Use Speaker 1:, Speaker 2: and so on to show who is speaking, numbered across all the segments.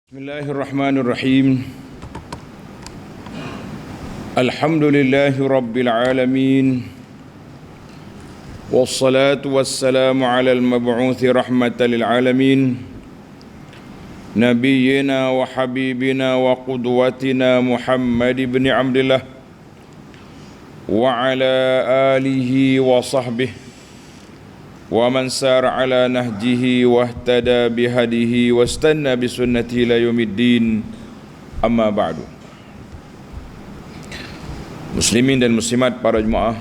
Speaker 1: Bismillahirrahmanirrahim. Alhamdulillahi rabbil alamin. Wassalatu wassalamu ala al-mab'uthi rahmatan lil alamin. Nabiyyina wa habibina wa qudwatina Muhammad ibn Abdullah wa ala alihi wa sahbihi wa man sara ala nahjihi wahtada bihadihi wastanna bisunnatihi ila yaumiddin, amma ba'du. Muslimin dan muslimat, para jemaah,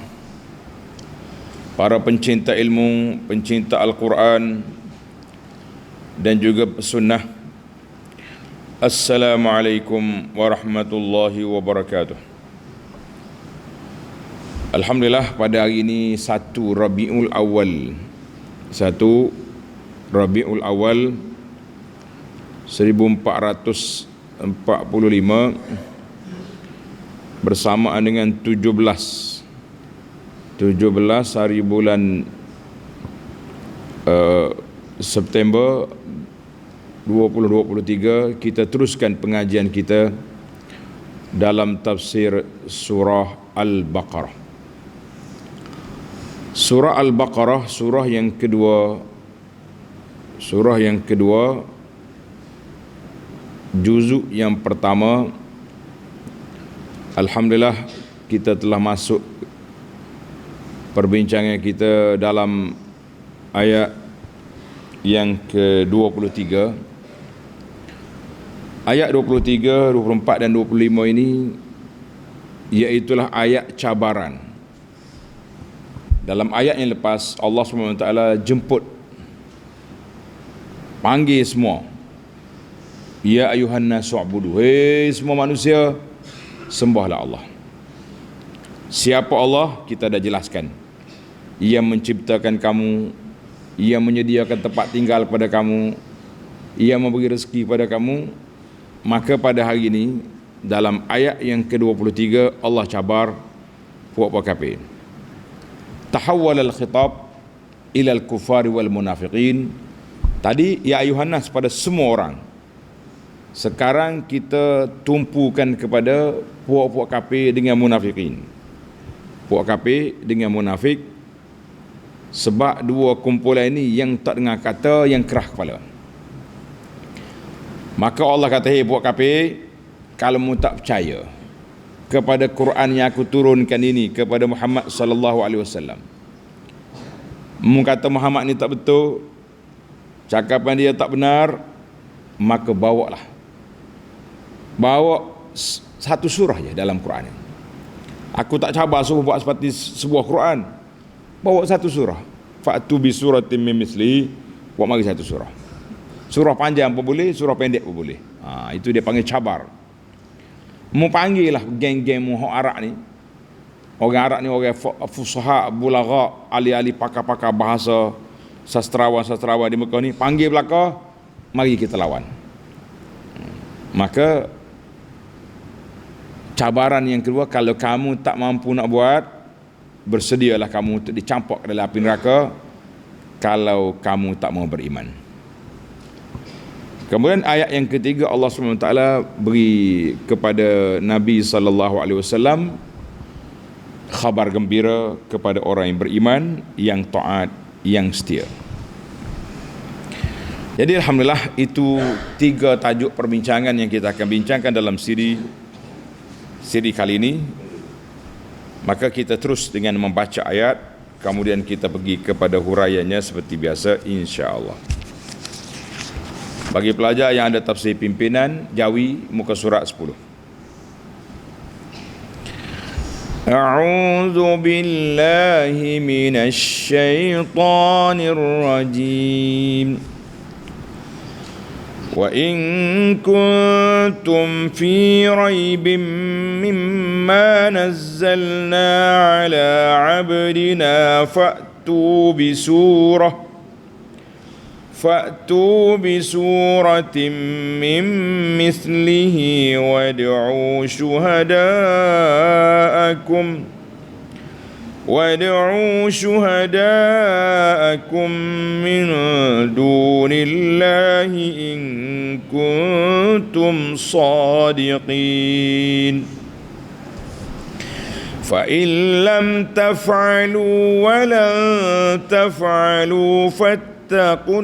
Speaker 1: para pencinta ilmu, pencinta Al-Quran dan juga sunnah, Assalamualaikum warahmatullahi wabarakatuh. Alhamdulillah, pada hari ini 1 Rabiul Awal 1445 bersamaan dengan 17 hari bulan September 2023. Kita teruskan pengajian kita dalam tafsir surah Al-Baqarah. Surah Al-Baqarah, surah yang kedua, juzuk yang pertama. Alhamdulillah, kita telah masuk perbincangan kita dalam ayat yang ke-23. Ayat 23, 24 dan 25 ini iaitulah ayat cabaran. Dalam ayat yang lepas, Allah SWT jemput, panggil semua. Ya ayuhan nasu ubudu, hei semua manusia, sembahlah Allah. Siapa Allah? Kita dah jelaskan. Ia menciptakan kamu, Ia menyediakan tempat tinggal pada kamu, Ia memberi rezeki pada kamu. Maka pada hari ini, dalam ayat yang ke-23, Allah cabar puak-puak kafir. Tahawwal al-khitab ila al-kuffari wal munafiqin. Tadi ya ayuhan nas, pada semua orang. Sekarang kita tumpukan kepada puak-puak kafir dengan munafiqin. Puak kafir dengan munafik, sebab dua kumpulan ini yang tak dengar kata, yang kerah kepala. Maka Allah kata, hei puak kafir, kalau mu tak percaya kepada Quran yang aku turunkan ini kepada Muhammad sallallahu alaihi wasallam, mu kata Muhammad ni tak betul, cakapan dia tak benar, maka bawa satu surah je dalam Quran. Aku tak cabar suruh buat seperti sebuah Quran, bawa satu surah. Fa'tu bi suratin min misli, buat mari satu surah. Surah panjang pun boleh, surah pendek pun boleh. Itu dia panggil cabar. Mu panggil lah geng-geng mu Arab ni. Orang Arab ni orang fusaha, bulagha, ahli-ahli pakar-pakar bahasa, sastrawan-sastrawan di Mekah ni, panggil belaka, mari kita lawan. Maka cabaran yang kedua, kalau kamu tak mampu nak buat, bersedialah kamu untuk dicampak dalam api neraka kalau kamu tak mau beriman. Kemudian ayat yang ketiga, Allah SWT beri kepada Nabi SAW khabar gembira kepada orang yang beriman, yang taat, yang setia. Jadi alhamdulillah, itu 3 tajuk perbincangan yang kita akan bincangkan dalam siri kali ini. Maka kita terus dengan membaca ayat, kemudian kita pergi kepada huraiannya seperti biasa, insya-Allah. Bagi pelajar yang ada tafsir pimpinan, Jawi, muka surat 10. A'udzu billahi minasy syaithanir rajim. Wa in kuntum fi raibin mimma nazzalna ala 'abdina fa'tu بسورة من مثله وادعوا شهداءكم من دون الله إن كنتم صادقين فإن لم تفعلوا ولن تفعلوا فاتقوا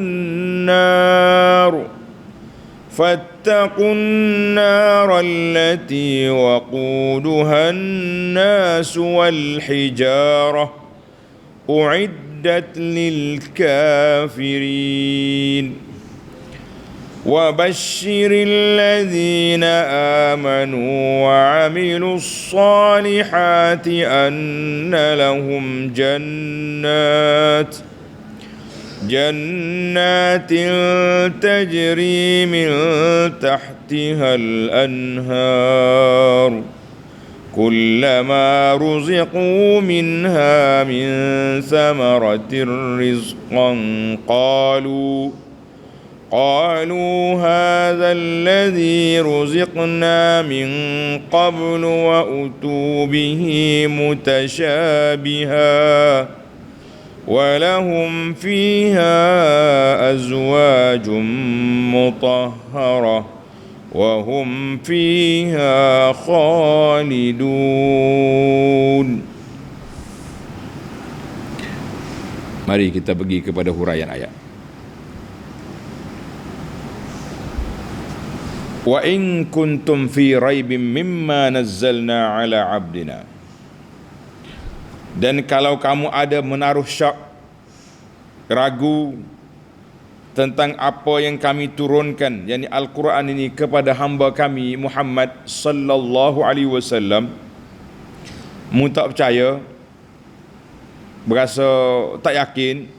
Speaker 1: النار التي وقودها الناس والحجارة أعدت للكافرين وبشر الذين آمنوا وعملوا الصالحات أن لهم جنات تجري من تحتها الأنهار كلما رزقوا منها من ثمرة رزقا قالوا هذا الذي رزقنا من قبل وأتوا به متشابها ولهم فيها أزواج مطهرة وهم فيها خالدون. Mari kita pergi kepada huraian ayat. Wa in kuntum fi raibin mimma nazzalna ala abdina. Dan kalau kamu ada menaruh syak, ragu tentang apa yang kami turunkan, yakni Al-Quran ini kepada hamba kami Muhammad sallallahu alaihi wasallam, mu tak percaya, berasa tak yakin.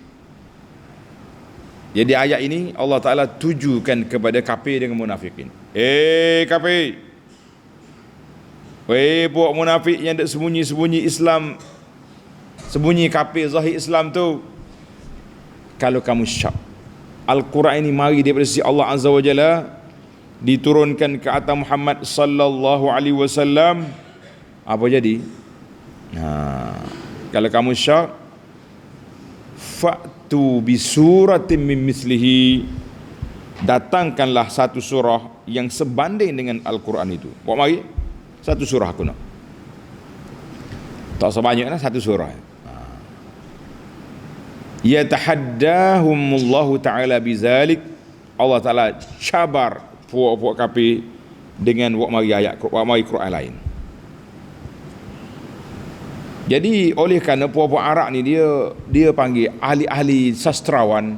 Speaker 1: Jadi ayat ini Allah Ta'ala tujukan kepada kafir dengan munafikin. Kafir, buat munafik yang dak sembunyi-sembunyi Islam, sembunyi kafir zahir Islam tu, kalau kamu syak Al-Quran ini mari daripada sisi Allah Azza wa Jalla, diturunkan ke atas Muhammad sallallahu alaihi wasallam, apa jadi? Kalau kamu syak, fa'tu bi suratin min mislihi, datangkanlah satu surah yang sebanding dengan Al-Quran itu. Buat mari satu surah aku nak. Tak sebanyak lah, satu surah. Yatahaddahumullahu ta'ala bizalik, Allah Ta'ala cabar puak-puak kafir dengan buat mari ayat, buat mari Quran lain. Jadi oleh kerana puak-puak Arab ni dia panggil ahli-ahli sastrawan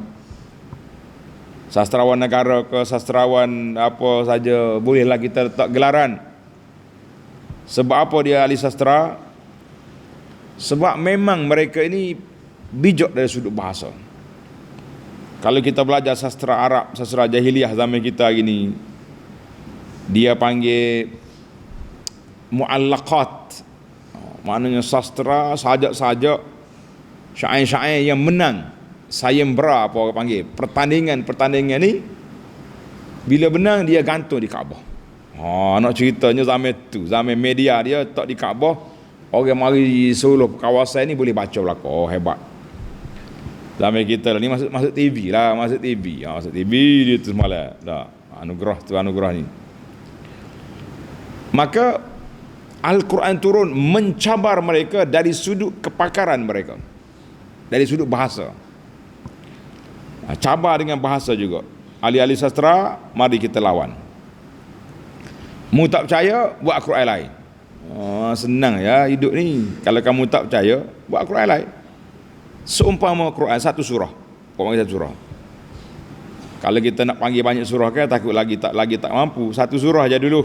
Speaker 1: negara ke sastrawan apa saja bolehlah kita letak gelaran. Sebab apa dia ahli sastra? Sebab memang mereka ini bijak dari sudut bahasa. Kalau kita belajar sastra Arab, sastra jahiliah zaman kita gini, dia panggil muallaqat, maknanya sastra sajak-sajak, syair-syair yang menang, sayembara apa orang panggil, pertandingan ni bila menang dia gantung di Kaabah. Nak ceritanya zaman tu, zaman media dia tak di Kaabah, orang mari seluruh kawasan ni boleh baca belaka. Hebat. Zaman kita ni masuk TV lah, masuk TV dia tu semalam. Dah, anugerah ni. Maka Al-Quran turun mencabar mereka dari sudut kepakaran mereka, dari sudut bahasa. Cabar dengan bahasa juga. Ahli-ahli sastra, mari kita lawan. Mu tak percaya, buat Al-Quran lain. Senang ya hidup ni. Kalau kamu tak percaya, buat Al-Quran lain. Seumpama Quran satu surah, kau panggil satu surah. Kalau kita nak panggil banyak surah kan takut lagi tak mampu. Satu surah aja dulu.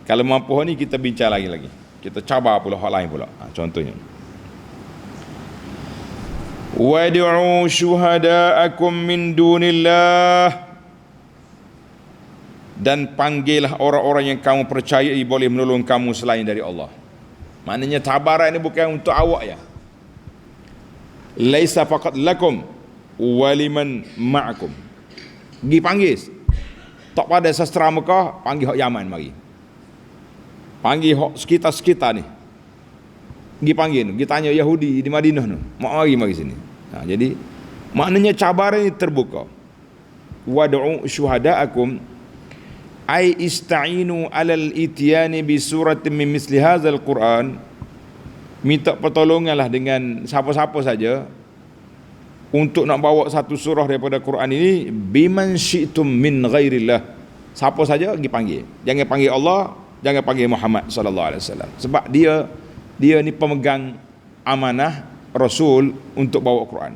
Speaker 1: Kalau mampu ni kita bincang lagi. Kita cabar pula hal lain pula. Contohnya, wad'u syuhada'akum min dunillah, dan panggillah orang-orang yang kamu percayai boleh menolong kamu selain dari Allah. Maknanya tabaran ini bukan untuk awak ya. Laisa faqat lakum waliman ma'akum. Pergi panggil. Tak pada sastra Mekah, panggil hak Yaman mari. Panggil hak sekitar-sekitar ni. Pergi panggil, pergi tanya Yahudi di Madinah tu. Mari sini. Jadi maknanya cabaran ini terbuka. wad'u syuhada'akum ay ista'inu 'alal ityani bi suratin min misli hadzal Qur'an, minta pertolonganlah dengan siapa-siapa saja untuk nak bawa satu surah daripada Quran ini, biman syi'tum min ghairillah, siapa saja pergi panggil, jangan panggil Allah, jangan panggil Muhammad sallallahu alaihi wasallam, sebab dia ni pemegang amanah Rasul untuk bawa Quran.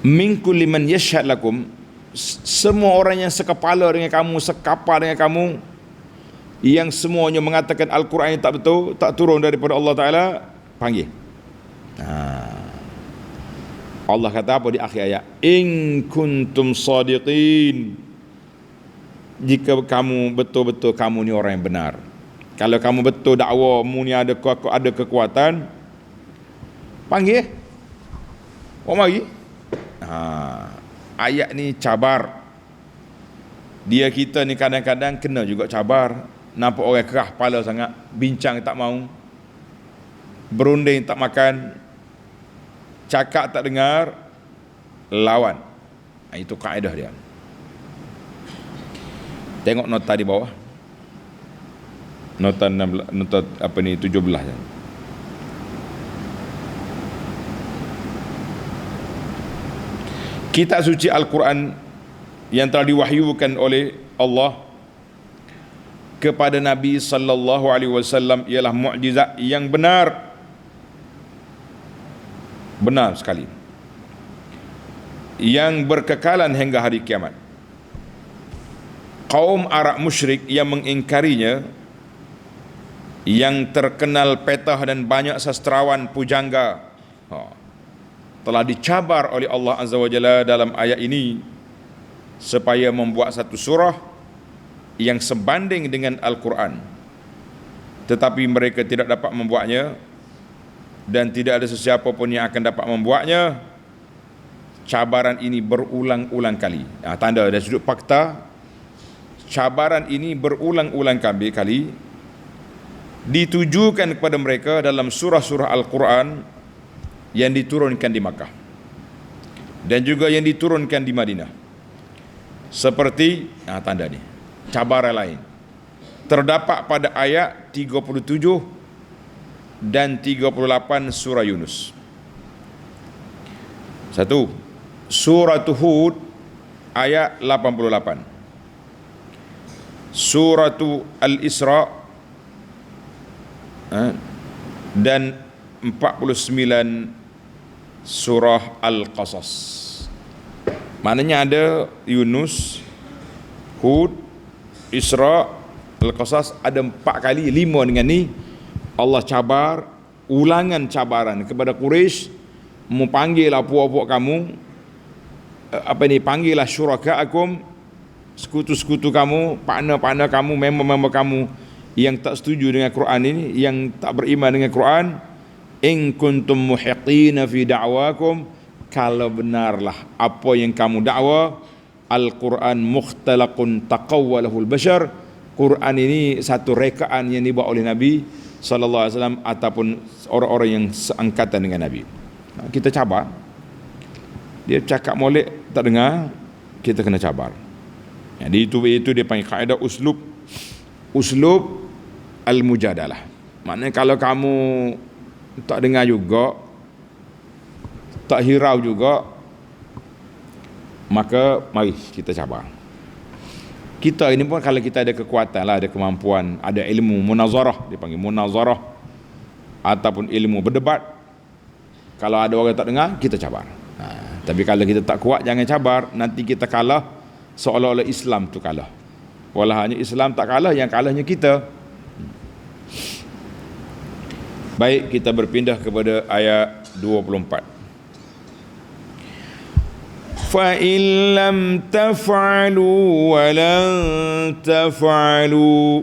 Speaker 1: Min kulli man yashhad lakum, semua orang yang sekepala dengan kamu, sekapal dengan kamu, yang semuanya mengatakan Al-Quran ini tak betul, tak turun daripada Allah Ta'ala, panggil. Allah kata apa di akhir ayat? In kuntum sadiqin, jika kamu betul-betul kamu ni orang yang benar. Kalau kamu betul dakwamu ni ada kekuatan, panggil, mari. Ayat ni cabar. Dia kita ni kadang-kadang kena juga cabar. Nampak orang kerah kepala sangat, bincang tak mau, berunding tak makan, cakap tak dengar, lawan. Itu kaedah dia. Tengok nota di bawah. Nota 16, nota 17. Kitab suci Al-Quran yang telah diwahyukan oleh Allah kepada Nabi sallallahu alaihi wasallam ialah mukjizat yang benar sekali, yang berkekalan hingga hari kiamat. Kaum Arab musyrik yang mengingkarinya, yang terkenal petah dan banyak sastrawan pujangga, telah dicabar oleh Allah Azza wa Jalla dalam ayat ini supaya membuat satu surah yang sebanding dengan Al-Quran, tetapi mereka tidak dapat membuatnya dan tidak ada sesiapa pun yang akan dapat membuatnya. Cabaran ini berulang-ulang kali. Tanda dari sudut fakta, cabaran ini berulang-ulang kali ditujukan kepada mereka dalam surah-surah Al-Quran yang diturunkan di Makkah dan juga yang diturunkan di Madinah. Seperti tanda ni, cabaran lain terdapat pada ayat 37 dan 38 surah Yunus. Satu, surah Hud ayat 88, surah Al-Isra dan 49 surah Al-Qasas. Maknanya ada Yunus, Hud, Isra, Al-Qasas, ada 4 kali, 5 dengan ni Allah cabar, ulangan cabaran kepada Quraisy, memanggillah puak-puak kamu, panggillah syuraka'akum, sekutu-sekutu kamu, partner-partner kamu, member-member kamu yang tak setuju dengan Quran ini, yang tak beriman dengan Quran. In kuntum muhiqina fi da'wakum, kalau benarlah apa yang kamu dakwa, Al-Quran mukhtalaqun taqawwalahul bashar, Quran ini satu rekaan yang dibuat oleh Nabi sallallahu alaihi wasallam ataupun orang-orang yang seangkatan dengan Nabi. Kita cabar. Dia cakap molek tak dengar, kita kena cabar. Jadi itu dia panggil kaedah uslub al-mujadalah. Maknanya kalau kamu tak dengar juga, tak hirau juga, maka mari kita cabar. Kita ini pun kalau kita ada kekuatan lah, ada kemampuan, ada ilmu munazarah, dipanggil munazarah, ataupun ilmu berdebat, kalau ada orang tak dengar, kita cabar. Tapi kalau kita tak kuat, jangan cabar. Nanti kita kalah, seolah-olah Islam tu kalah. Walahnya Islam tak kalah, yang kalahnya kita. Baik, kita berpindah kepada ayat 24. Fa in lam taf'alu wa lan taf'alu,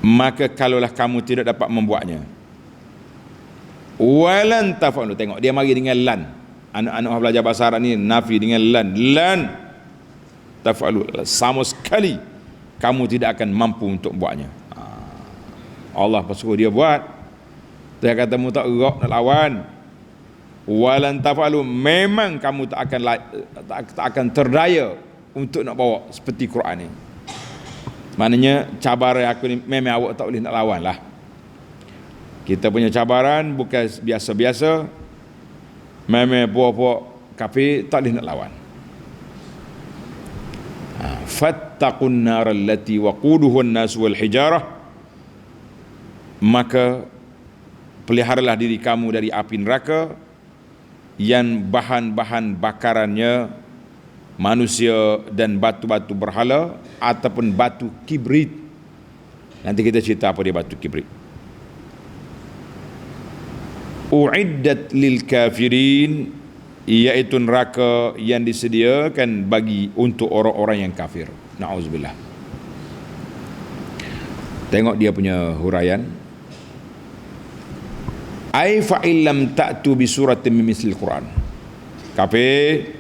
Speaker 1: maka kalaulah kamu tidak dapat membuatnya, wa lan taf'alu, tengok dia mari dengan lan. Anak-anak belajar bahasa Arab ni nafi dengan lan taf'alu, sama sekali kamu tidak akan mampu untuk buatnya. Allah suruh dia buat, dia kata mu tak gerak nak lawan, walan taf'alu, memang kamu tak akan terdaya untuk nak bawa seperti Quran ni. Maknanya cabaran aku ni memang awak tak boleh nak lawan lah. Kita punya cabaran bukan biasa-biasa, memang puak-puak kafir tak boleh nak lawan. Fattaqun nar allati waquduhu an-nas wal hijarah, maka peliharalah diri kamu dari api neraka yang bahan-bahan bakarannya manusia dan batu-batu berhala ataupun batu kibrit. Nanti kita cerita apa dia batu kibrit. Uiddat lil kafirin, iaitu neraka yang disediakan bagi untuk orang-orang yang kafir. Na'udzubillah. Tengok dia punya huraian. Ai fa illam ta'tu bi suratin min mislil Quran. Kafir,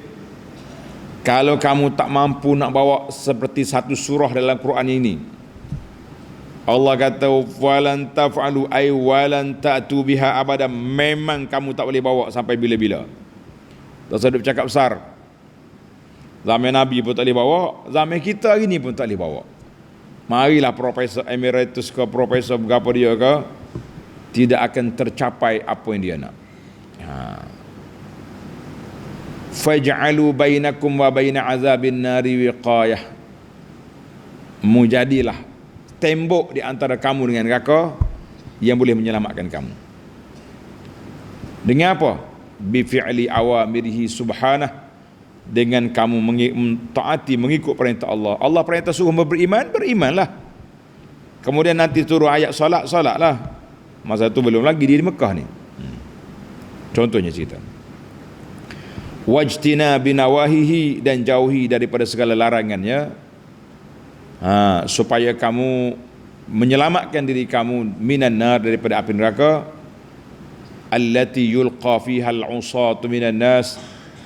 Speaker 1: kalau kamu tak mampu nak bawa seperti satu surah dalam Quran ini, Allah kata walan taf'alu ay walan ta'tu biha abada, memang kamu tak boleh bawa sampai bila-bila. Tak usah duk cakap besar. Zaman Nabi pun tak boleh bawa, zaman kita hari ni pun tak boleh bawa. Marilah Profesor Emeritus ke Profesor berapa dia ke, tidak akan tercapai apa yang dia nak. Faj'alu bainakum wa baina azabin nari wiqayah, mujadilah tembok di antara kamu dengan neraka yang boleh menyelamatkan kamu. Dengan apa? Bi fi'li awamirihi subhanah, dengan kamu mentaati, mengikut perintah Allah. Allah perintah suruh beriman, berimanlah. Kemudian nanti turun ayat solat, solatlah. Masa tu belum lagi dia di Mekah ni. Contohnya cerita. Wajtina binawahihi, dan jauhi daripada segala larangannya. Supaya kamu menyelamatkan diri kamu minan nar, daripada api neraka, allati yulqa fiha al-usatu minan nas,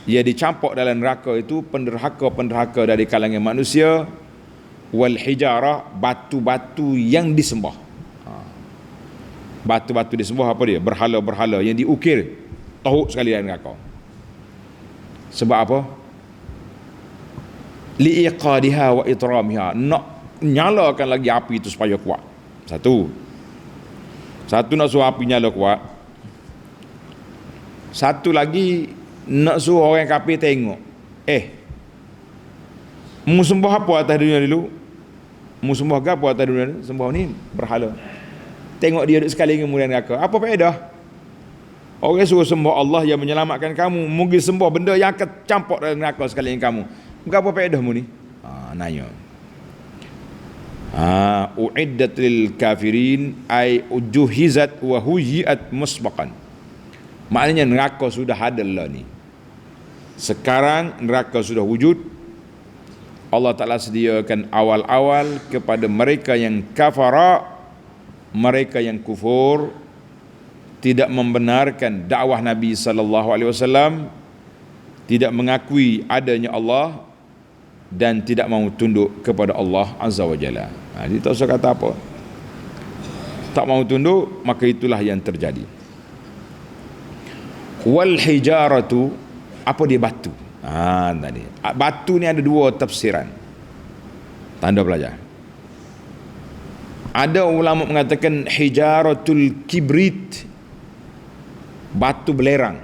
Speaker 1: ia dicampak dalam neraka itu penderhaka-penderhaka dari kalangan manusia, wal hijarah, batu-batu yang disembah. Batu-batu disembah apa dia? Berhala-berhala yang diukir teruk sekali dalam neraka. Sebab apa? Liiqadiha wa itramiha, nak nyalakan lagi api itu supaya kuat. Satu nak suruh api nyala kuat. Satu lagi nak suruh orang kafir tengok, mu sembah apa atas dunia dulu? Mu sembah apa atas dunia dulu? Sembah ni berhala. Tengok dia duduk sekali kemudian neraka. Apa faedah? Orang suruh sembah Allah yang menyelamatkan kamu, mungkin sembah benda yang akan campak dalam neraka sekali dengan kamu. Apa faedah mu ni? Nanya. Uiddat lil kafirin ay ujuhizat wa huyiat musbaqan. Maknanya neraka sudah ada lah ni. Sekarang neraka sudah wujud. Allah Ta'ala sediakan awal-awal kepada mereka yang kafara, mereka yang kufur, tidak membenarkan dakwah Nabi SAW, tidak mengakui adanya Allah, dan tidak mahu tunduk kepada Allah Azza wa Jalla. Dia tak usah kata apa. Tak mahu tunduk, maka itulah yang terjadi. Wal hijaratu, apa dia batu? Tadi. Batu ni ada dua tafsiran. Tanda pelajar. Ada ulama mengatakan hijaratul kibrit, batu belerang,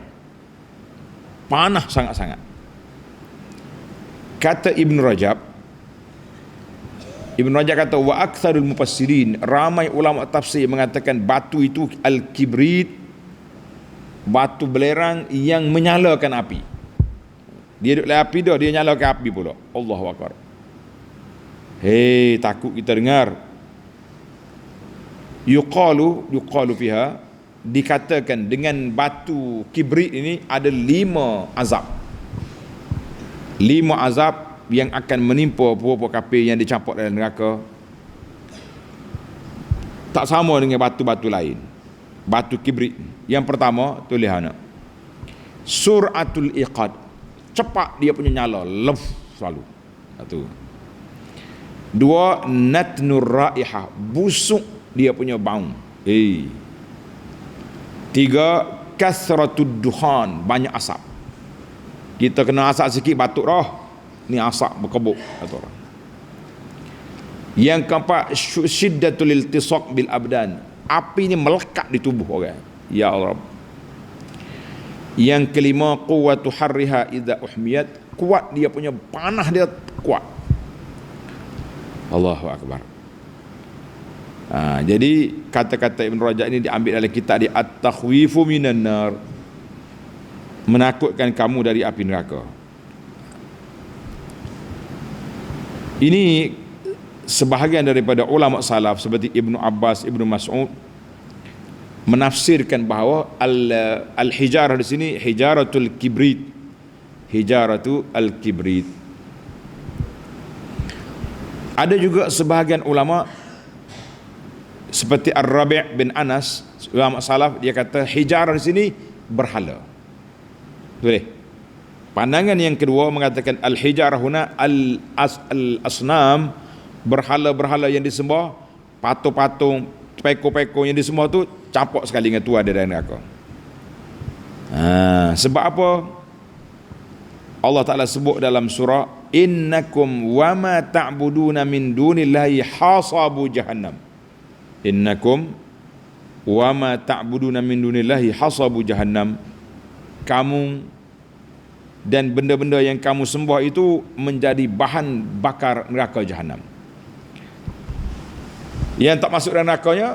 Speaker 1: panah sangat-sangat. Kata Ibn Rajab kata wa aktsarul mufassirin, ramai ulama tafsir mengatakan batu itu al-kibrit, batu belerang yang menyalakan api. Dia duduk dalam api dah, dia nyalakan api pula. Allahu Akbar. Takut kita dengar. Yuqalu fiha, dikatakan dengan batu kibrit ini ada 5 azab. 5 azab yang akan menimpa puak-puak kafir yang dicampak dalam neraka. Tak sama dengan batu-batu lain. Batu kibrit. Yang pertama, tu lihat nak. Suratul iqad. Cepat dia punya nyala, selalu. Satu. 2, natnur raihah, busuk dia punya bau. 3, kasratud duhan, banyak asap. Kita kena asap sikit batuk dah, ni asap berkebuk kata orang. Yang keempat, syiddatul iltisaq bil abdan, api ni melekat di tubuh orang. Ya Allah. Yang kelima, quwwatu harriha idza uhmiyat, kuat dia punya panah, dia kuat. Allahu akbar. Jadi kata-kata Ibn Rajab ini diambil dari kitab di At-Takhwifu Minan Nar, menakutkan kamu dari api neraka. Ini sebahagian daripada ulama salaf seperti Ibnu Abbas, Ibnu Mas'ud menafsirkan bahawa al-hijarah di sini hijaratul kibrit, hijaratul al-kibrit. Ada juga sebahagian ulama seperti Ar-Rabi' bin Anas, ulama salaf, dia kata hijarah di sini berhala. Boleh. Pandangan yang kedua mengatakan al-hijarah huna al-asnam, berhala-berhala yang disembah, patung-patung, peko-peko yang disembah tu campur sekali dengan Tuhan dari neraka. Sebab apa? Allah Ta'ala sebut dalam surah, innakum wa ma ta'buduna min dunillahi hasabu jahannam. Innakum wa ma ta'buduna min dunillahi hasabu jahannam. Kamu dan benda-benda yang kamu sembah itu menjadi bahan bakar neraka jahannam. Yang tak masuk dalam nerakanya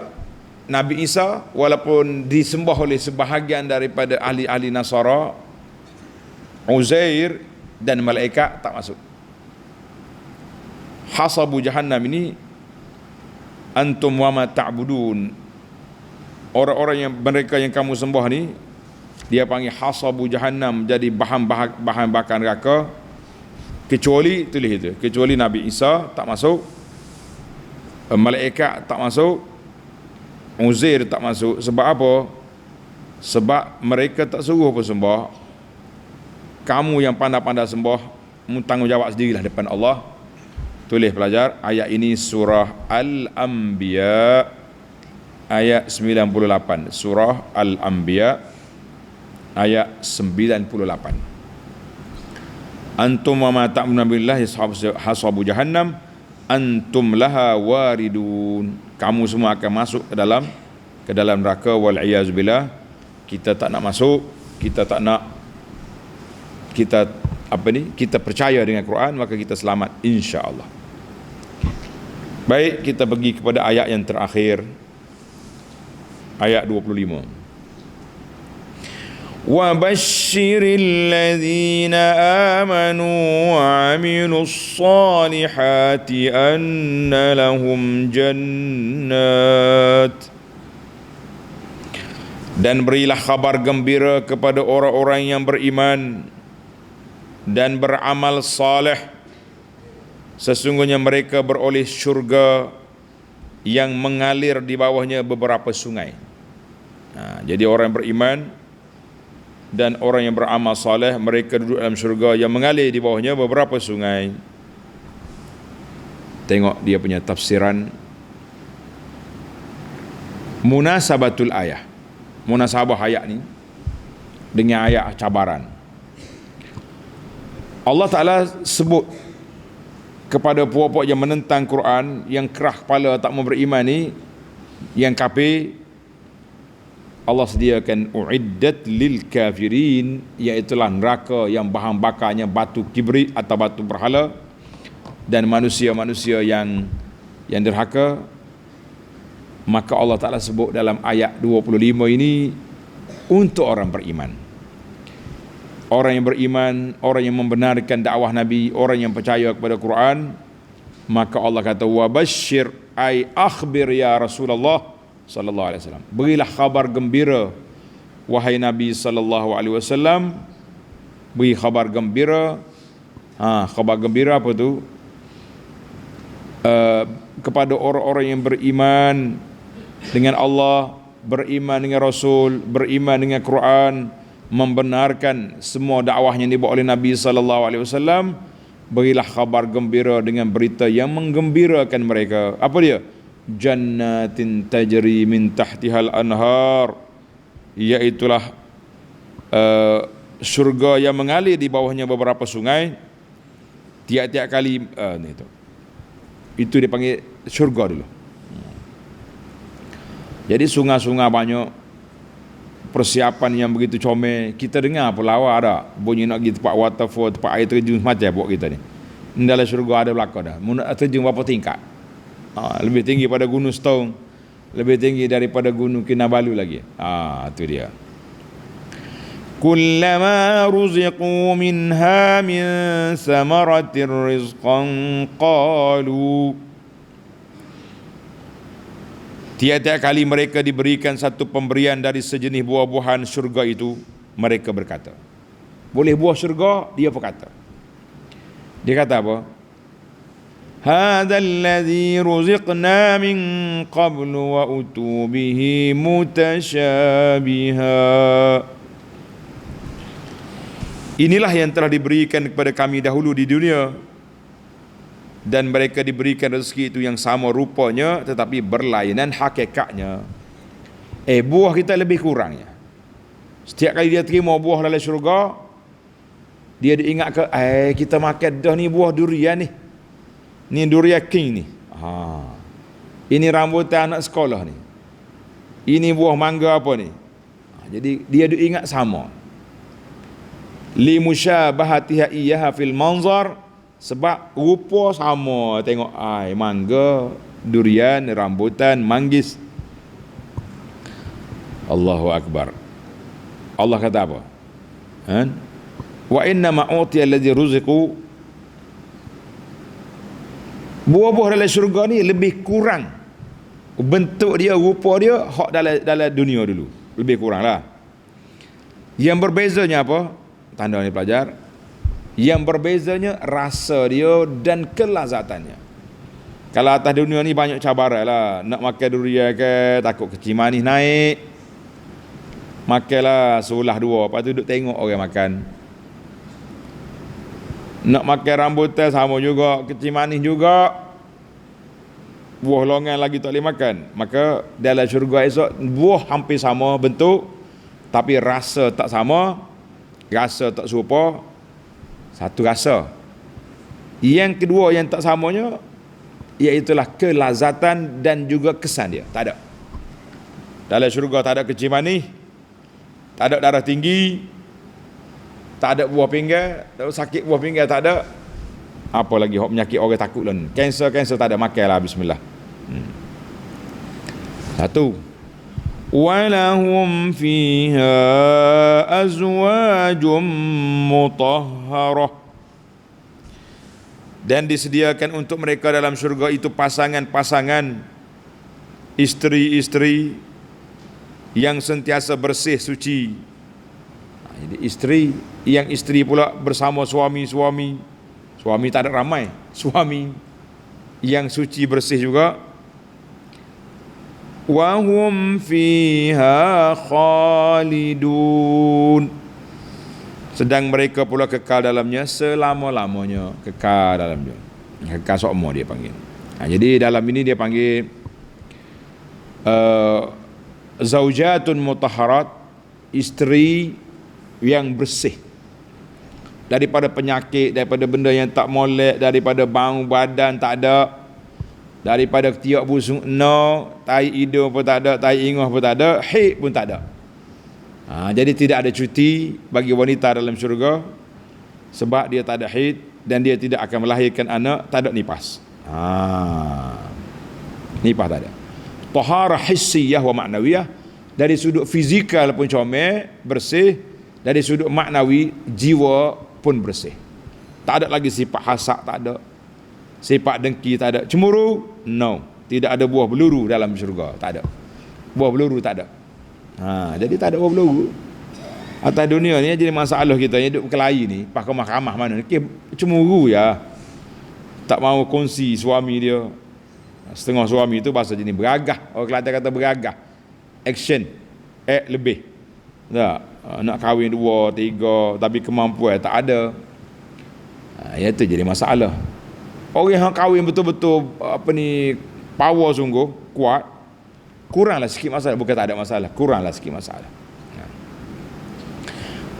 Speaker 1: Nabi Isa, walaupun disembah oleh sebahagian daripada ahli-ahli Nasara, Uzair dan malaikat, tak masuk. Hasabu jahannam ini antum wa ma ta'budun, orang-orang yang mereka yang kamu sembah ni, dia panggil hasabu jahannam, jadi bahan bakar neraka. Kecuali tulis itu, kecuali Nabi Isa tak masuk, malaikat tak masuk, Uzair tak masuk. Sebab apa? Sebab mereka tak suruh pun sembah. Kamu yang pandai-pandai sembah, tanggungjawab sendirilah depan Allah. Tulis pelajar, ayat ini surah Al-Anbiya ayat 98. Surah Al-Anbiya ayat 98. Antum wa ma ta'buduna billahi hasabu jahannam antum laha waridun. Kamu semua akan masuk ke dalam neraka, wal iyaz billah. Kita tak nak masuk, kita tak nak, kita percaya dengan Quran, maka kita selamat insya-Allah. Baik, kita pergi kepada ayat yang terakhir, ayat 25. Wa basyiril ladzina amanu wa 'amilus solihati anna lahum jannat, dan berilah kabar gembira kepada orang-orang yang beriman dan beramal saleh, sesungguhnya mereka beroleh syurga yang mengalir di bawahnya beberapa sungai. Jadi orang yang beriman dan orang yang beramal saleh, mereka duduk dalam syurga yang mengalir di bawahnya beberapa sungai. Tengok dia punya tafsiran munasabatul ayah, munasabah ayat ni dengan ayat cabaran. Allah Ta'ala sebut kepada puak-puak yang menentang Quran, yang kerah kepala tak mau beriman ni, yang kafir, Allah sediakan uiddat lil kafirin, iaitulah neraka yang bahan bakarnya batu kibrit atau batu berhala, dan manusia-manusia yang derhaka. Maka Allah Ta'ala sebut dalam ayat 25 ini untuk orang beriman. Orang yang beriman, orang yang membenarkan dakwah Nabi, orang yang percaya kepada Quran, maka Allah kata wa basyir ay akhbir ya Rasulullah sallallahu alaihi wasallam. Berilah kabar gembira wahai Nabi sallallahu alaihi wasallam. Beri kabar gembira. Kabar gembira apa tu? Kepada orang-orang yang beriman dengan Allah, beriman dengan Rasul, beriman dengan Quran, membenarkan semua dakwah yang dibawa oleh Nabi sallallahu alaihi wasallam. Berilah kabar gembira dengan berita yang menggembirakan mereka. Apa dia? Jannatin tajri min tahtihal anhar, iaitulah syurga yang mengalir di bawahnya beberapa sungai. Tiap-tiap kali itu dipanggil syurga dulu. Jadi sungai-sungai banyak, persiapan yang begitu comel. Kita dengar pelawak ada bunyi nak pergi tempat waterfall, tempat air terjun semacam buat kita ni. Dalam syurga ada belakang dah. Mun terjun berapa tingkat? Lebih tinggi pada Gunung Setong, lebih tinggi daripada Gunung Kinabalu lagi. Itu dia. Kullama ruziqu minha min samaratir rizqan qalu. Tiap-tiap kali mereka diberikan satu pemberian dari sejenis buah-buahan syurga itu, mereka berkata. Boleh buah syurga, dia berkata. Dia kata apa? Hadzal ladzi ruziqna min qablu wa utu bihi mutasyabiha. Inilah yang telah diberikan kepada kami dahulu di dunia, dan mereka diberikan rezeki itu yang sama rupanya tetapi berlainan hakikatnya. Buah kita lebih kurangnya. Setiap kali dia terima buah dalam syurga, dia diingat ke kita makan dah ni buah durian ni. Ni durian king ni. Ini rambutan anak sekolah ni. Ini buah mangga apa ni. Jadi dia diingat sama. Li musyabahatiha iyyaha fil manzar, sebab rupa sama, tengok mangga, durian, rambutan, manggis. Allahu akbar. Allah kata apa? Wa inna ma utiya alladhi ruziqu, buah-buah dalam syurga ni lebih kurang bentuk dia, rupa dia hak dalam dunia dulu, lebih kurang lah. Yang berbezanya apa? Tanda ni pelajar, yang berbezanya rasa dia dan kelazatannya. Kalau atas dunia ni banyak cabaran lah. Nak makan durian ke, takut kecil manis naik, makanlah sebelah dua, lepas tu duduk tengok orang makan. Nak makan rambutan sama juga, kecil manis juga, buah longan lagi tak boleh makan. Maka dalam syurga esok buah hampir sama bentuk, tapi rasa tak sama, rasa tak serupa. Satu rasa. Yang kedua yang tak samanya, iaitulah kelazatan dan juga kesan dia. Tak ada. Dalam syurga tak ada kecil manis, tak ada darah tinggi, tak ada buah pinggang, tak ada sakit buah pinggang, tak ada. Apa lagi penyakit orang takut lah. Kanser tak ada, makan lah, bismillah. Satu. Walahum fiha azwajum mutahharah, dan disediakan untuk mereka dalam syurga itu pasangan-pasangan, isteri-isteri yang sentiasa bersih suci. Jadi isteri pula bersama suami tak ada ramai, suami yang suci bersih juga. Wa hum fiha khalidun, sedang mereka pula kekal dalamnya selama-lamanya, kekal dalamnya, kekal seumur dia panggil. Jadi dalam ini dia panggil zaujatun mutahharat, isteri yang bersih daripada penyakit, daripada benda yang tak molek, daripada bau badan tak ada, daripada tiak busuk tai hidung pun tak ada, tai ingah pun tak ada, haid pun tak ada. Jadi tidak ada cuti bagi wanita dalam syurga, sebab dia tak ada haid dan dia tidak akan melahirkan anak, tak ada nifas. Nifas tak ada. Taharah hissiyah wa ma'nawiyah, dari sudut fizikal pun comel, bersih, dari sudut maknawi jiwa pun bersih. Tak ada lagi sifat hasad, tak ada sifat dengki, tak ada cemburu, tidak ada buah beluru dalam syurga, tak ada buah beluru, tak ada. Jadi tak ada buah beluru. Atas dunia ni jadi masalah kita yang duduk berkelahi ni, pas ke mahkamah mana ni, cemburu ya, tak mau kongsi suami dia. Setengah suami itu bahasa jenis beragah, orang Kelantan kata beragah, action, lebih tak, nak kahwin 2, 3 tapi kemampuan tak ada. Itu jadi masalah. Orang yang kahwin betul-betul power sungguh kuat, kuranglah sikit masalah, bukan tak ada masalah, kuranglah sikit masalah.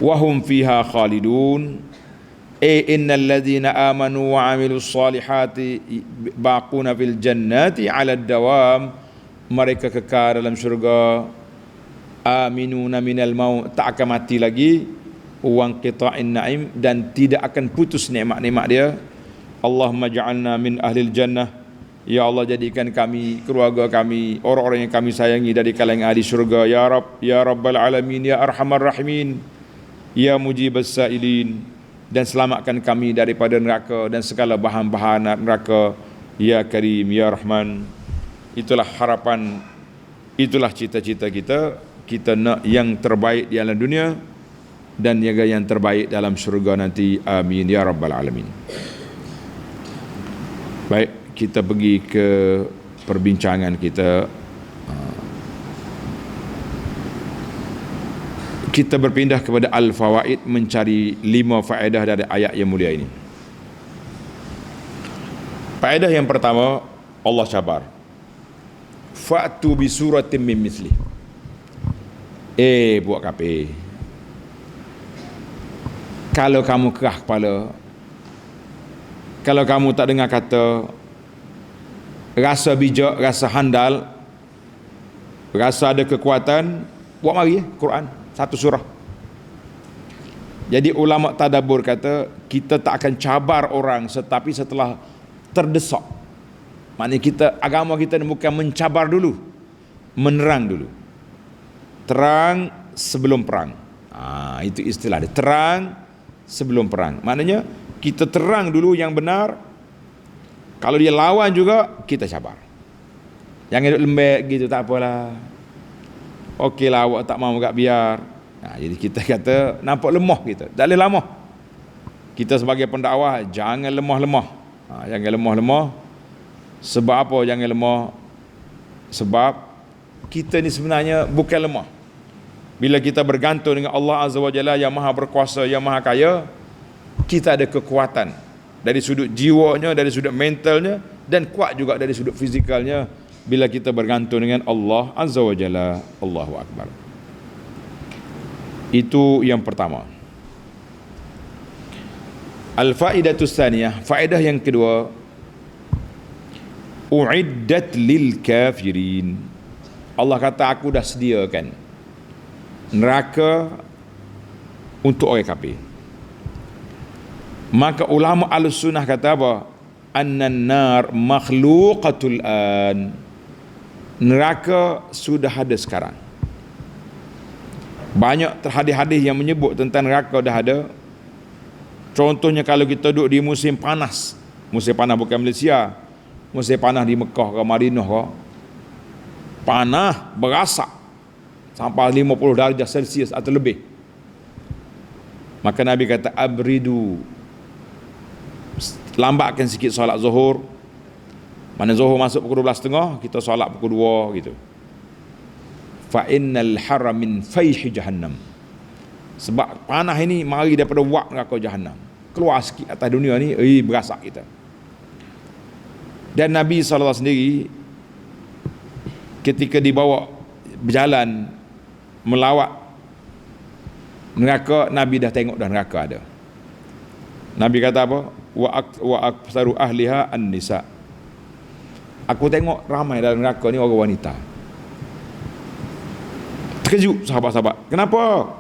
Speaker 1: wa hum fiha khalidun. Innal ladzina amanu wa 'amilus solihati baquna fil jannati 'ala dawam. Mereka kekal dalam syurga. Aminuna minal maut, tak akan mati lagi. Wa qita'in na'im, dan tidak akan putus nikmat-nikmat dia. Allahumma ja'alna min ahlil jannah. Ya Allah, jadikan kami, keluarga kami, orang-orang yang kami sayangi dari kalangan ahli syurga. Ya Rabb, ya Rabbal alamin, ya Arhamar Rahimin, ya Mujibas Sa'ilin. Dan selamatkan kami daripada neraka dan segala bahan-bahan neraka. Ya Karim, ya Rahman. Itulah harapan, itulah cita-cita kita. Kita nak yang terbaik di alam dunia dan juga yang terbaik dalam syurga nanti. Amin ya Rabbal alamin. Baik, kita pergi ke perbincangan kita. Kita berpindah kepada Al-Fawaid, mencari 5 faedah dari ayat yang mulia ini. Faedah yang pertama, Allah cabar. Fa'tu bi suratin min misli. Buat kafir, kalau kamu kerah kepala, kalau kamu tak dengar kata, rasa bijak, rasa handal, rasa ada kekuatan, buat mari Quran satu surah. Jadi ulama tadabbur kata, kita tak akan cabar orang tetapi setelah terdesak. Maknanya kita, agama kita ni bukan mencabar dulu, menerang dulu. Terang sebelum perang. Itu istilah dia, terang sebelum perang. Maknanya kita terang dulu yang benar. Kalau dia lawan juga, kita cabar. Jangan duduk lembek gitu, tak apalah. Okeylah, awak tak mahu agak biar. Jadi kita kata nampak lemah kita. Tak boleh lemah. Kita sebagai pendakwah jangan lemah-lemah. Jangan lemah-lemah. Sebab apa jangan lemah? Sebab kita ni sebenarnya bukan lemah. Bila kita bergantung dengan Allah Azza wa Jalla yang maha berkuasa, yang maha kaya, kita ada kekuatan dari sudut jiwanya, dari sudut mentalnya, dan kuat juga dari sudut fizikalnya bila kita bergantung dengan Allah Azza wa Jalla. Allahu Akbar. Itu yang pertama. Al-faidatus tsaniyah, faedah yang kedua, uiddat lil kafirin. Allah kata, aku dah sediakan neraka untuk orang kafir. Maka ulama Ahlussunnah kata apa? Annan nar makhluqatul an. Neraka sudah ada sekarang. Banyak hadis-hadis yang menyebut tentang neraka dah ada. Contohnya kalau kita duduk di musim panas. Musim panas bukan Malaysia. Musim panas di Mekah ke Madinah ke, panas berasak sampai 50 darjah Celsius atau lebih. Maka Nabi kata, abridu, lambatkan sikit solat zuhur. Mana zuhur masuk pukul 12.30, kita solat pukul 2 gitu. Fa innal harra min fayhi jahannam. Sebab panas ini mari daripada wak neraka jahannam. Keluar sikit atas dunia ni, berasak kita. Dan Nabi SAW sendiri ketika dibawa berjalan melawat neraka, Nabi dah tengok dah neraka ada. Nabi kata apa? Wa aktsaru ahliha an-nisa. Aku tengok ramai dalam neraka ni orang wanita. Terkejut sahabat-sahabat. Kenapa?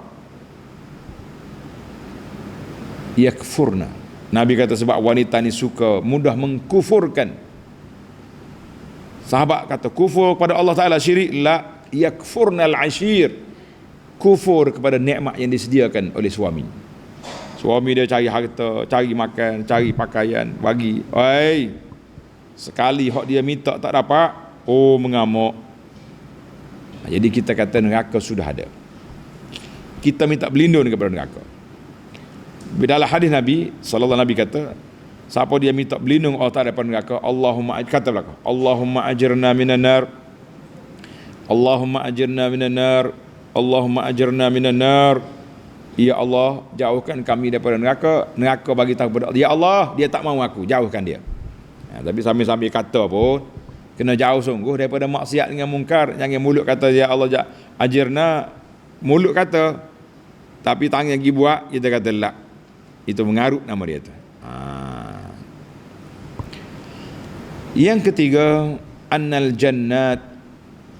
Speaker 1: Yakfurna. Nabi kata sebab wanita ni suka mudah mengkufurkan. Sahabat kata kufur kepada Allah Ta'ala syirik, la yakfurnal ashir, kufur kepada nikmat yang disediakan oleh suami. Suami dia cari harta, cari makan, cari pakaian, bagi. Sekali hak dia minta tak dapat, mengamuk. Jadi kita kata neraka sudah ada. Kita minta berlindung kepada neraka. Dalam hadis Nabi sallallahu alaihi wasallam kata, siapa dia minta berlindung Allah Ta'ala daripada neraka, Allahumma kata belaka, Allahumma ajirna minan nar, Allahumma ajirna minan nar, Allahumma ajirna minan nar. Ya Allah, jauhkan kami daripada neraka. Neraka bagi tahu kepada Allah, ya Allah, dia tak mahu aku, jauhkan dia. Tapi sambil-sambil kata pun kena jauh sungguh daripada maksiat dengan mungkar. Jangan mulut kata ya Allah ajirna, mulut kata Tapi tangan pergi buat, kita kata lak. Itu mengarut nama dia tu. Yang ketiga, annal jannat.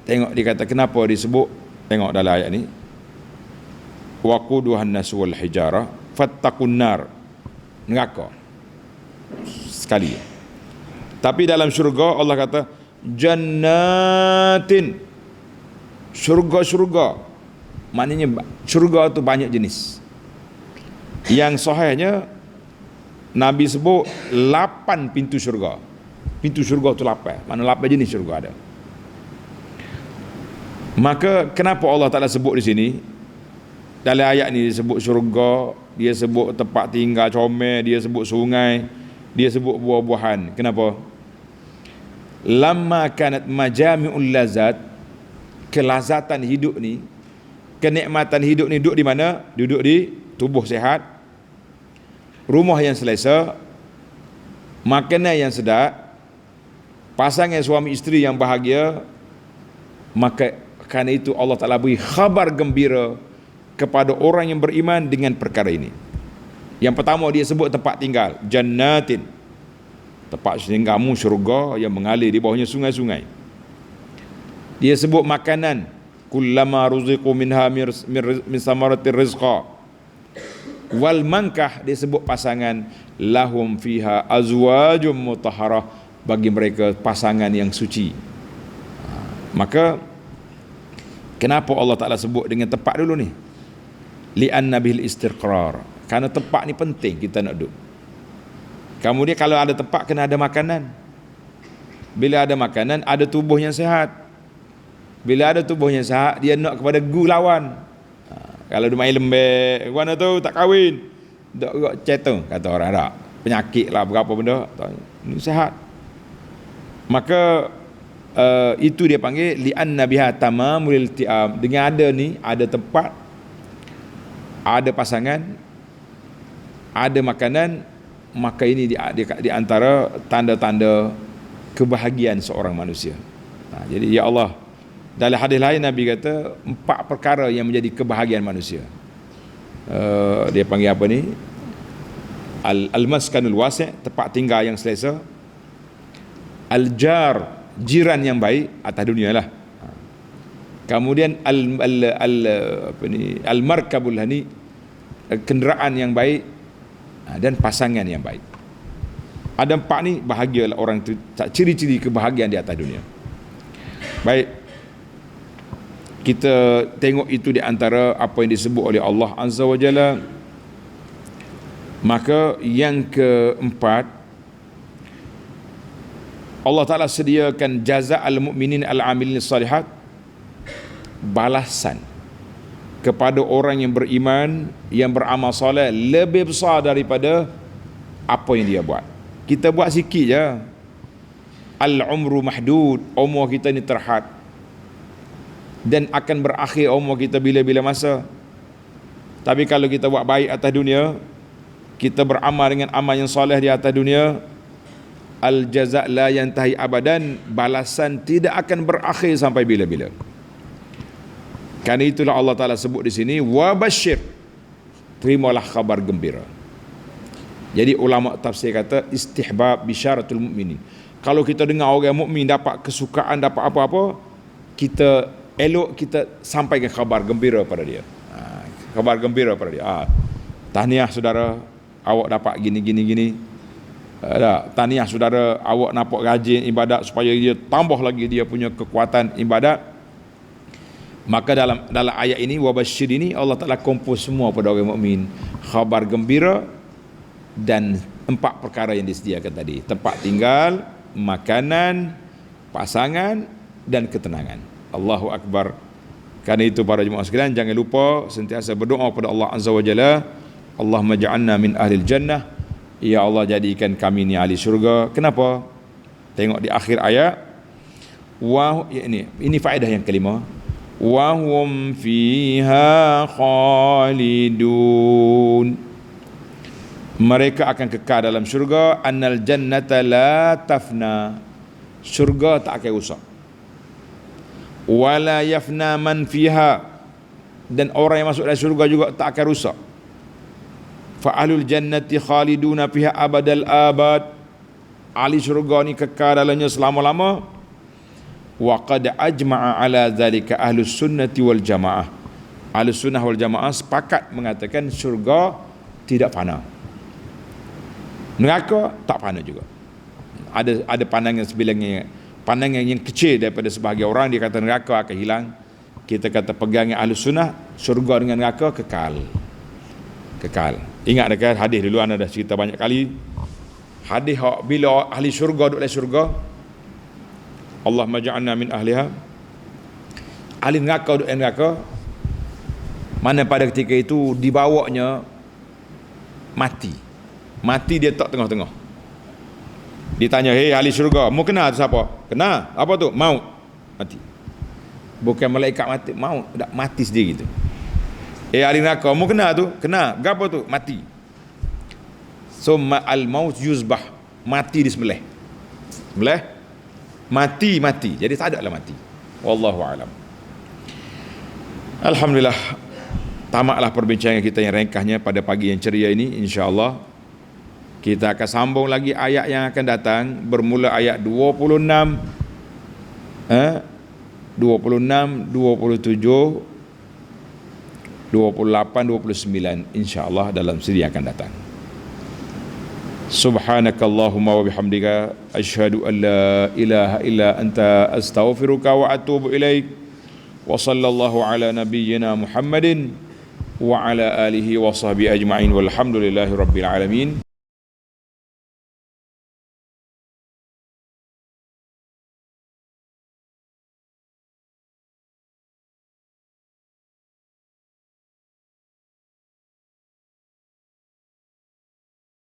Speaker 1: Tengok dia kata kenapa disebut, tengok dalam ayat ni. Waquduhan nas wal hijarah fattaqun nar. Neraka. Sekali. Tapi dalam syurga Allah kata jannatin. Syurga-syurga. Maknanya syurga tu banyak jenis. Yang sahihnya Nabi sebut 8 pintu syurga. Pintu syurga tu 8. Mana 8 jenis syurga ada. Maka kenapa Allah Ta'ala sebut di sini? Dalam ayat ni dia sebut syurga, dia sebut tempat tinggal comel, dia sebut sungai, dia sebut buah-buahan. Kenapa? Lamma kanat majami'ul lazat, kelazatan hidup ni, kenikmatan hidup ni duduk di mana? Duduk di tubuh sihat, rumah yang selesa, makanan yang sedap, pasangan suami isteri yang bahagia. Maka kerana itu Allah Ta'ala beri khabar gembira kepada orang yang beriman dengan perkara ini. Yang pertama dia sebut tempat tinggal, jannatin, tempat tinggalmu syurga yang mengalir di bawahnya sungai-sungai. Dia sebut makanan, kullama ruziqu minha min samaratir rizqa. Wal mankah, dia sebut pasangan, lahum fiha azwajum mutahharah, bagi mereka pasangan yang suci. Maka kenapa Allah Ta'ala sebut dengan tempat dulu ni? Li'anna bil istiqrar, kerana tempat ni penting kita nak duduk. Kemudian kalau ada tempat kena ada makanan. Bila ada makanan, ada tubuh yang sihat. Bila ada tubuh yang sihat, dia nak kepada gu lawan. Kalau dia main lembek, mana tu tak kahwin, dok cetung kata orang Arab, penyakit lah berapa benda, ni sihat. Maka itu dia panggil li'anna biha tamamul ilti'am. Dengan ada ni, ada tempat, ada pasangan, ada makanan, maka ini di antara tanda-tanda kebahagiaan seorang manusia. Jadi ya Allah, dalam hadis lain Nabi kata 4 perkara yang menjadi kebahagiaan manusia. Dia panggil apa ni? Al-maskanul wasi', tempat tinggal yang selesa. Al-jar, jiran yang baik atas dunia lah. Kemudian al-markabul hani, kenderaan yang baik, dan pasangan yang baik. Ada 4 ni, bahagialah orang tu, ciri-ciri kebahagiaan di atas dunia. Baik, kita tengok itu di antara apa yang disebut oleh Allah Azza wa Jalla. Maka yang keempat, Allah Ta'ala sediakan jaza al-mu'minin al-amilin salihat, balasan kepada orang yang beriman, yang beramal soleh, lebih besar daripada apa yang dia buat. Kita buat sikit je. Al-umru mahdud, umur kita ni terhad, dan akan berakhir umur kita bila-bila masa. Tapi kalau kita buat baik atas dunia, kita beramal dengan amal yang soleh di atas dunia, al-jaza' la yantahi abadan, balasan tidak akan berakhir sampai bila-bila. Kerana itulah Allah Ta'ala sebut di sini, wa basyir, terimalah khabar gembira. Jadi ulama tafsir kata istihbab bisyaratul mu'minin. Kalau kita dengar orang mukmin dapat kesukaan, dapat apa-apa, kita elok kita sampaikan khabar gembira pada dia. Khabar gembira pada dia. Tahniah saudara, awak dapat gini. Tahniah saudara, awak nampak rajin ibadat supaya dia tambah lagi dia punya kekuatan ibadat. Maka dalam ayat ini, wabasyir ini, Allah Ta'ala kompos semua pada orang mukmin, khabar gembira dan 4 perkara yang disediakan tadi: tempat tinggal, makanan, pasangan, dan ketenangan. Allahu Akbar. Kerana itu para jemaah sekalian, jangan lupa sentiasa berdoa pada Allah Azza wa Jalla, Allahumma ja'alna min ahlil jannah, ya Allah jadikan kami ni ahli syurga. Kenapa? Tengok di akhir ayat, ini faedah yang kelima, wa hum fiha khalidun, mereka akan kekal dalam syurga. Annal jannata la tafna, syurga tak akan rusak. Wala yafna man fiha, dan orang yang masuk dalam syurga juga tak akan rusak. Fa ahlul jannati khaliduna fiha abadal abad, ahli syurga ni kekal dalamnya selama-lama. Wa qad ajma'a ala zalika ahlus sunnati wal jamaah, ahlus sunnah wal jamaah sepakat mengatakan syurga tidak fana, neraka tak fana juga. Ada pandangan sebilangnya, pandangan yang kecil daripada sebahagian orang, dia kata neraka akan hilang. Kita kata pegangnya ahlus sunnah, syurga dengan neraka kekal. Ingat dekat hadis dulu anda dah cerita banyak kali. Hadis bila ahli syurga duduk dalam syurga, Allahumma ja'alna min ahliha. Ahli neraka duduk dalam neraka, mana pada ketika itu dibawanya mati dia tak tengah-tengah. Ditanya, hei ahli syurga, mu kena tu siapa? Kena apa tu? Maut, mati. Bukan malaikat mati, maut, dah mati sendiri tu. Ahli neraka, mu kena tu? Kena, gapo tu? Mati. Summa al-maut yuzbah, mati disembelih. Mati. Jadi tak ada lah mati. Wallahu alam. Alhamdulillah, tamatlah perbincangan kita yang ringkasnya pada pagi yang ceria ini. InsyaAllah kita akan sambung lagi ayat yang akan datang, bermula ayat 26, 27, 28, 29 insya-Allah dalam siri yang akan datang. Subhanakallahumma wa bihamdika asyhadu an la ilaha illa anta astaghfiruka wa atubu ilaik. Wa sallallahu ala nabiyyina Muhammadin wa ala alihi wa sahbihi ajma'in walhamdulillahi rabbil alamin.